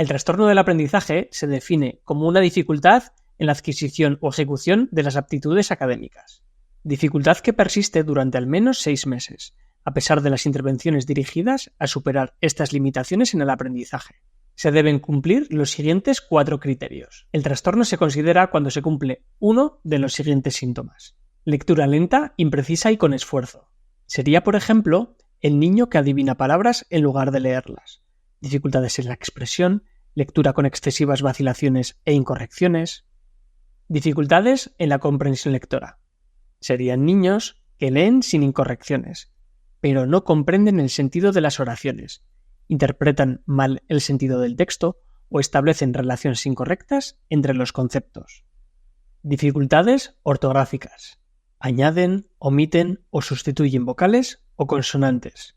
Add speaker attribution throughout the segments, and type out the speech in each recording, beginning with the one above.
Speaker 1: El trastorno del aprendizaje se define como una dificultad en la adquisición o ejecución de las aptitudes académicas. Dificultad que persiste durante al menos 6 meses, a pesar de las intervenciones dirigidas a superar estas limitaciones en el aprendizaje. Se deben cumplir los siguientes 4 criterios. El trastorno se considera cuando se cumple uno de los siguientes síntomas. Lectura lenta, imprecisa y con esfuerzo. Sería, por ejemplo, el niño que adivina palabras en lugar de leerlas. Dificultades en la expresión, lectura con excesivas vacilaciones e incorrecciones. Dificultades en la comprensión lectora. Serían niños que leen sin incorrecciones, pero no comprenden el sentido de las oraciones, interpretan mal el sentido del texto o establecen relaciones incorrectas entre los conceptos. Dificultades ortográficas. Añaden, omiten o sustituyen vocales o consonantes.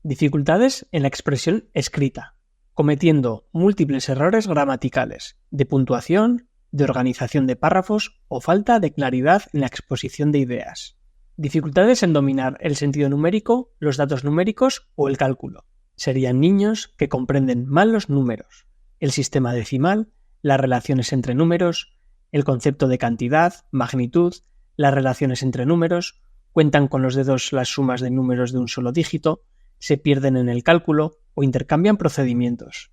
Speaker 1: Dificultades en la expresión escrita, cometiendo múltiples errores gramaticales, de puntuación, de organización de párrafos o falta de claridad en la exposición de ideas. Dificultades en dominar el sentido numérico, los datos numéricos o el cálculo. Serían niños que comprenden mal los números, el sistema decimal, las relaciones entre números, el concepto de cantidad, magnitud, las relaciones entre números, cuentan con los dedos las sumas de números de un solo dígito, se pierden en el cálculo o intercambian procedimientos.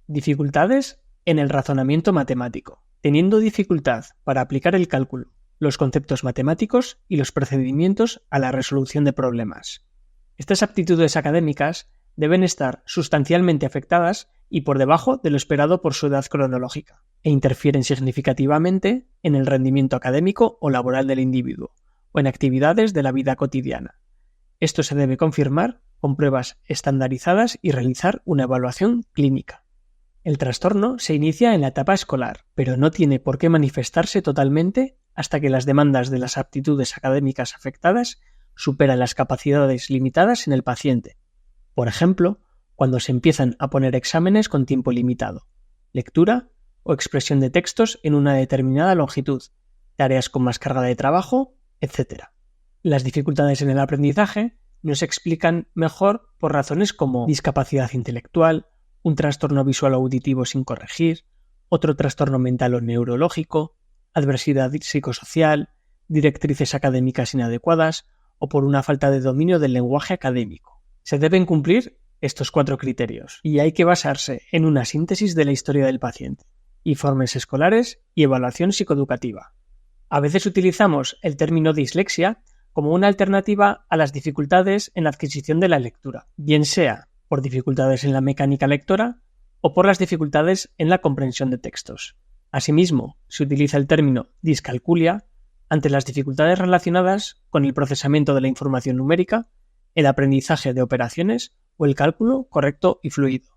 Speaker 1: Dificultades en el razonamiento matemático, teniendo dificultad para aplicar el cálculo, los conceptos matemáticos y los procedimientos a la resolución de problemas. Estas aptitudes académicas deben estar sustancialmente afectadas y por debajo de lo esperado por su edad cronológica, e interfieren significativamente en el rendimiento académico o laboral del individuo, o en actividades de la vida cotidiana. Esto se debe confirmar con pruebas estandarizadas y realizar una evaluación clínica. El trastorno se inicia en la etapa escolar, pero no tiene por qué manifestarse totalmente hasta que las demandas de las aptitudes académicas afectadas superan las capacidades limitadas en el paciente. Por ejemplo, cuando se empiezan a poner exámenes con tiempo limitado, lectura o expresión de textos en una determinada longitud, tareas con más carga de trabajo, etc. Las dificultades en el aprendizaje no se explican mejor por razones como discapacidad intelectual, un trastorno visual o auditivo sin corregir, otro trastorno mental o neurológico, adversidad psicosocial, directrices académicas inadecuadas o por una falta de dominio del lenguaje académico. Se deben cumplir estos 4 criterios y hay que basarse en una síntesis de la historia del paciente, informes escolares y evaluación psicoeducativa. A veces utilizamos el término dislexia como una alternativa a las dificultades en la adquisición de la lectura, bien sea por dificultades en la mecánica lectora o por las dificultades en la comprensión de textos. Asimismo, se utiliza el término discalculia ante las dificultades relacionadas con el procesamiento de la información numérica, el aprendizaje de operaciones o el cálculo correcto y fluido.